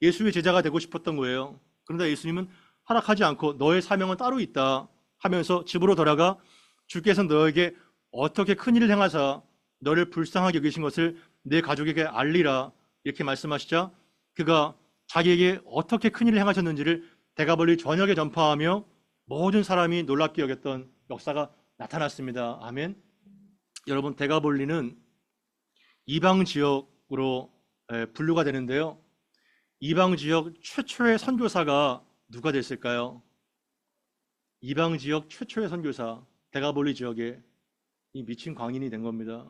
예수의 제자가 되고 싶었던 거예요. 그런데 예수님은 허락하지 않고 너의 사명은 따로 있다 하면서 집으로 돌아가 주께서 너에게 어떻게 큰 일을 행하사 너를 불쌍하게 여기신 것을 내 가족에게 알리라 이렇게 말씀하시자 그가 자기에게 어떻게 큰 일을 행하셨는지를 데가볼리 전역에 전파하며 모든 사람이 놀랍게 여겼던 역사가 나타났습니다. 아멘. 여러분, 데가볼리는 이방 지역으로 분류가 되는데요. 이방 지역 최초의 선교사가 누가 됐을까요? 이방 지역 최초의 선교사, 데가볼리 지역에 이 미친 광인이 된 겁니다.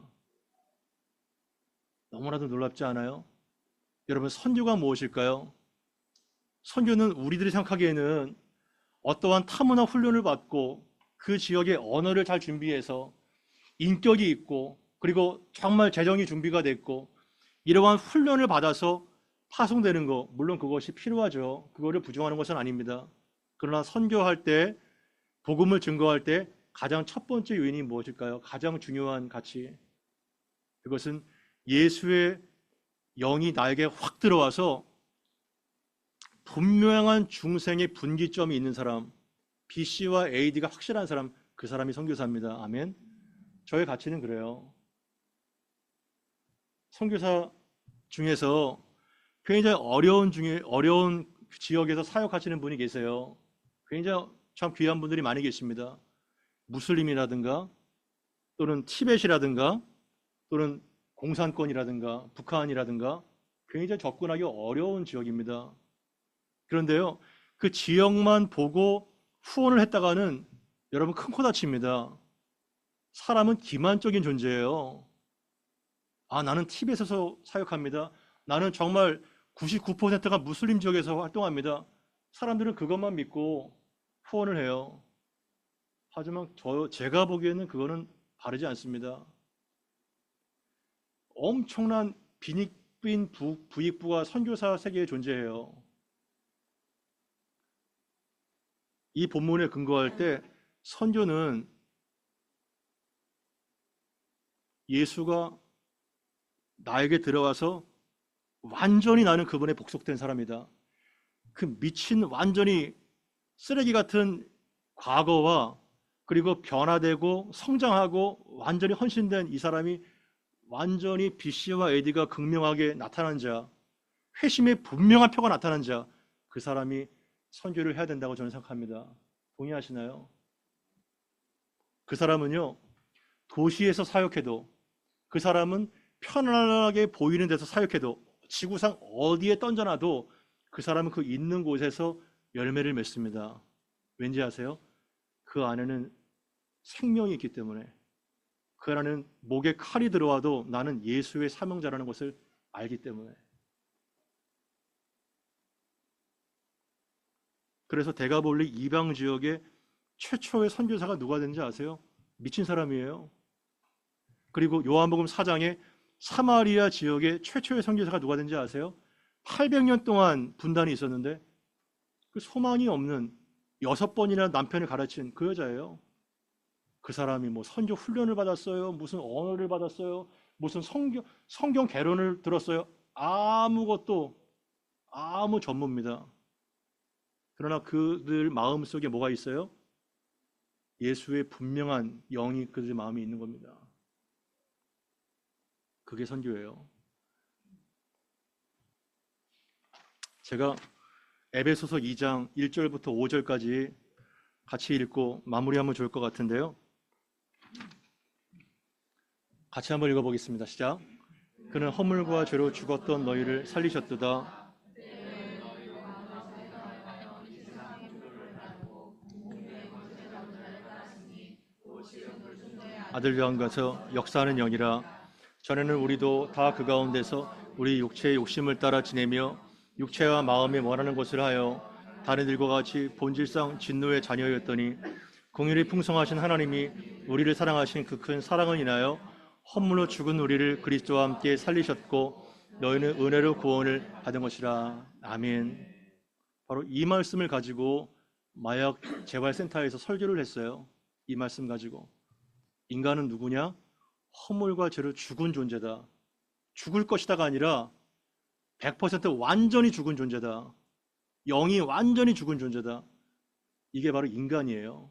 너무나도 놀랍지 않아요? 여러분, 선교가 무엇일까요? 선교는 우리들이 생각하기에는 어떠한 타문화 훈련을 받고 그 지역의 언어를 잘 준비해서 인격이 있고 그리고 정말 재정이 준비가 됐고 이러한 훈련을 받아서 파송되는 거, 물론 그것이 필요하죠. 그거를 부정하는 것은 아닙니다. 그러나 선교할 때, 복음을 증거할 때 가장 첫 번째 요인이 무엇일까요? 가장 중요한 가치, 그것은 예수의 영이 나에게 확 들어와서 분명한 중생의 분기점이 있는 사람, BC와 AD가 확실한 사람, 그 사람이 선교사입니다. 아멘. 저의 가치는 그래요. 선교사 중에서 굉장히 어려운 지역에서 사역하시는 분이 계세요. 굉장히 참 귀한 분들이 많이 계십니다. 무슬림이라든가 또는 티벳이라든가 또는 공산권이라든가 북한이라든가 굉장히 접근하기 어려운 지역입니다. 그런데요, 그 지역만 보고 후원을 했다가는 여러분 큰 코 다칩니다. 사람은 기만적인 존재예요. 아, 나는 티벳에서 사역합니다. 나는 정말 99%가 무슬림 지역에서 활동합니다. 사람들은 그것만 믿고 후원을 해요. 하지만 제가 보기에는 그거는 바르지 않습니다. 엄청난 빈익빈 부익부가 선교사 세계에 존재해요. 이 본문에 근거할 때 선교는 예수가 나에게 들어와서 완전히 나는 그분에 복속된 사람이다. 그 미친 완전히 쓰레기 같은 과거와 그리고 변화되고 성장하고 완전히 헌신된 이 사람이 완전히 BC와 AD가 극명하게 나타난 자, 회심의 분명한 표가 나타난 자, 그 사람이 선교를 해야 된다고 저는 생각합니다. 동의하시나요? 그 사람은요, 도시에서 사역해도, 그 사람은 편안하게 보이는 데서 사역해도, 지구상 어디에 던져놔도 그 사람은 그 있는 곳에서 열매를 맺습니다. 왠지 아세요? 그 안에는 생명이 있기 때문에, 그 안에는 목에 칼이 들어와도 나는 예수의 사명자라는 것을 알기 때문에. 그래서 데가볼릭 이방 지역의 최초의 선교사가 누가 된지 아세요? 미친 사람이에요. 그리고 요한복음 4장에 사마리아 지역의 최초의 선교사가 누가 된지 아세요? 800년 동안 분단이 있었는데 그 소망이 없는 6번이나 남편을 가르친 그 여자예요. 그 사람이 뭐 선교 훈련을 받았어요, 무슨 언어를 받았어요, 무슨 성경 개론을 들었어요. 아무것도, 아무 전무입니다. 그러나 그들 마음속에 뭐가 있어요? 예수의 분명한 영이 그들 마음에 있는 겁니다. 그게 선교예요. 제가 에베소서 2장 1절부터 5절까지 같이 읽고 마무리하면 좋을 것 같은데요. 같이 한번 읽어보겠습니다. 시작. 그는 허물과 죄로 죽었던 너희를 살리셨도다. 아들 가운데서 역사하는 영이라. 전에는 우리도 다 그 가운데서 우리 육체의 욕심을 따라 지내며 육체와 마음에 원하는 것을 하여 다른 일과 같이 본질상 진노의 자녀였더니 공율이 풍성하신 하나님이 우리를 사랑하신 그 큰 사랑을 인하여 허물로 죽은 우리를 그리스도와 함께 살리셨고 너희는 은혜로 구원을 받은 것이라. 아멘. 바로 이 말씀을 가지고 마약 재활센터에서 설교를 했어요. 이 말씀 가지고 인간은 누구냐? 허물과 죄로 죽은 존재다. 죽을 것이다가 아니라 100% 완전히 죽은 존재다. 영이 완전히 죽은 존재다. 이게 바로 인간이에요.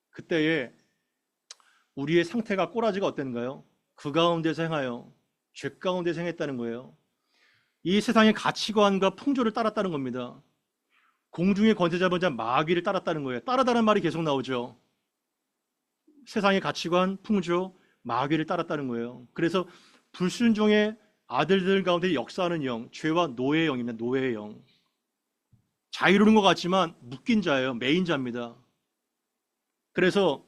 그때에 우리의 상태가 꼬라지가 어땠는가요? 그 가운데서 행하여 죄 가운데서 행했다는 거예요. 이 세상의 가치관과 풍조를 따랐다는 겁니다. 공중의 권세 잡은 자 마귀를 따랐다는 거예요. 따르다는 말이 계속 나오죠. 세상의 가치관, 풍조, 마귀를 따랐다는 거예요. 그래서 불순종의 아들들 가운데 역사하는 영, 죄와 노예의 영입니다. 노예의 영. 자유로운 것 같지만 묶인 자예요. 매인 자입니다. 그래서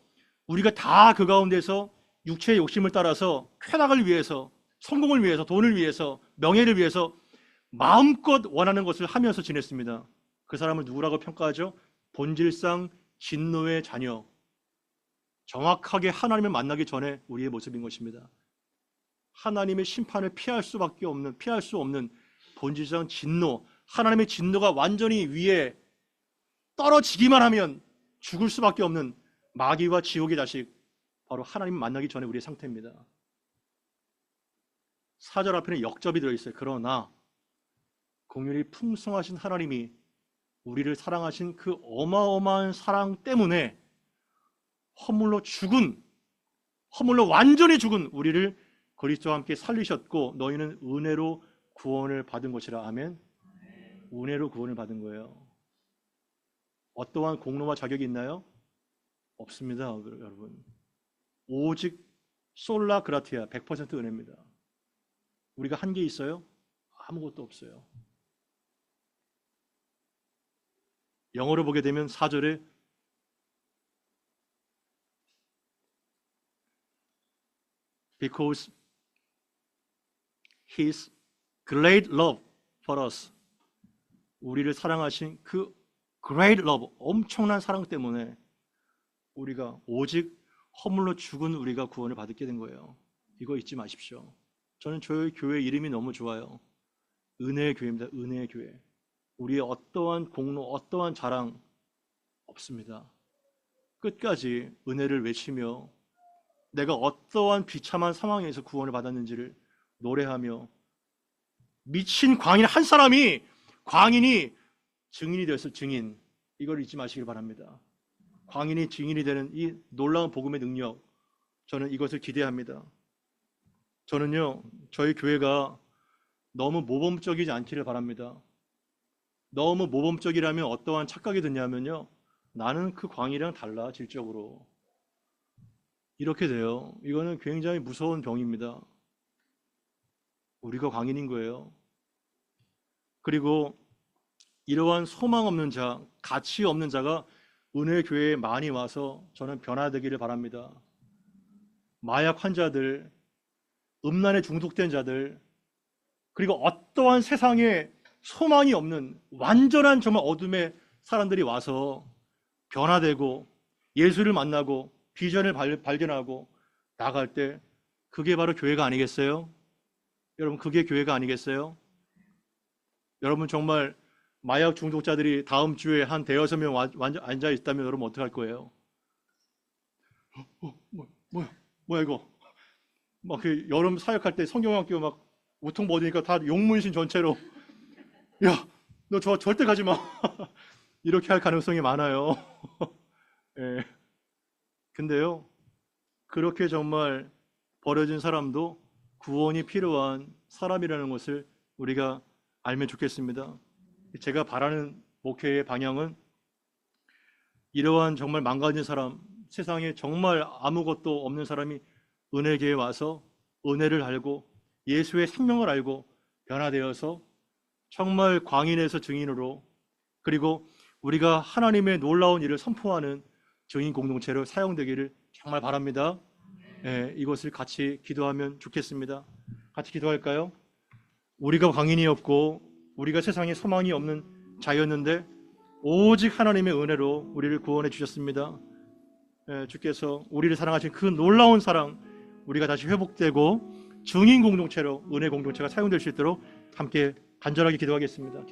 우리가 다 그 가운데서 육체의 욕심을 따라서 쾌락을 위해서, 성공을 위해서, 돈을 위해서, 명예를 위해서 마음껏 원하는 것을 하면서 지냈습니다. 그 사람을 누구라고 평가하죠? 본질상 진노의 자녀. 정확하게 하나님을 만나기 전에 우리의 모습인 것입니다. 하나님의 심판을 피할 수 없는 본질상 진노, 하나님의 진노가 완전히 위에 떨어지기만 하면 죽을 수밖에 없는 마귀와 지옥의 자식, 바로 하나님 만나기 전에 우리의 상태입니다. 4절 앞에는 역접이 들어있어요. 그러나 공율이 풍성하신 하나님이 우리를 사랑하신 그 어마어마한 사랑 때문에 허물로 완전히 죽은 우리를 그리스도와 함께 살리셨고 너희는 은혜로 구원을 받은 것이라. 아멘. 은혜로 구원을 받은 거예요. 어떠한 공로와 자격이 있나요? 없습니다, 여러분. 오직 솔라 그라티아, 100% 은혜입니다. 우리가 한 게 있어요? 아무것도 없어요. 영어로 보게 되면 4절에 Because His great love for us, 우리를 사랑하신 그 great love, 엄청난 사랑 때문에 우리가 오직 허물로 죽은 우리가 구원을 받게 된 거예요. 이거 잊지 마십시오. 저는 저희 교회 이름이 너무 좋아요. 은혜의 교회입니다. 은혜의 교회. 우리의 어떠한 공로, 어떠한 자랑 없습니다. 끝까지 은혜를 외치며 내가 어떠한 비참한 상황에서 구원을 받았는지를 노래하며 미친 광인 한 사람이, 광인이 증인이 되었을 증인, 이걸 잊지 마시길 바랍니다. 광인이 증인이 되는 이 놀라운 복음의 능력, 저는 이것을 기대합니다. 저는요, 저희 교회가 너무 모범적이지 않기를 바랍니다. 너무 모범적이라면 어떠한 착각이 드냐면요, 나는 그 광인이랑 달라, 질적으로. 이렇게 돼요. 이거는 굉장히 무서운 병입니다. 우리가 광인인 거예요. 그리고 이러한 소망 없는 자, 가치 없는 자가 은혜 교회에 많이 와서 저는 변화되기를 바랍니다. 마약 환자들, 음란에 중독된 자들, 그리고 어떠한 세상에 소망이 없는 완전한 정말 어둠의 사람들이 와서 변화되고 예수를 만나고 비전을 발견하고 나갈 때 그게 바로 교회가 아니겠어요? 여러분, 그게 교회가 아니겠어요? 여러분, 정말 마약 중독자들이 다음 주에 한 대여섯 명 앉아 있다면 여러분 어떡할 거예요? 뭐야 이거? 막 그 여름 사역할 때 성경학교 막 우통 벗으니까 다 용문신 전체로 야, 너 저 절대 가지 마. 이렇게 할 가능성이 많아요. 예. 근데요, 그렇게 정말 버려진 사람도 구원이 필요한 사람이라는 것을 우리가 알면 좋겠습니다. 제가 바라는 목회의 방향은 이러한 정말 망가진 사람, 세상에 정말 아무것도 없는 사람이 은혜교회에 와서 은혜를 알고 예수의 생명을 알고 변화되어서 정말 광인에서 증인으로, 그리고 우리가 하나님의 놀라운 일을 선포하는 증인 공동체로 사용되기를 정말 바랍니다. 예, 이것을 같이 기도하면 좋겠습니다. 같이 기도할까요? 우리가 광인이었고 우리가 세상에 소망이 없는 자였는데 오직 하나님의 은혜로 우리를 구원해 주셨습니다. 예, 주께서 우리를 사랑하신 그 놀라운 사랑, 우리가 다시 회복되고 증인 공동체로, 은혜 공동체가 사용될 수 있도록 함께 간절하게 기도하겠습니다.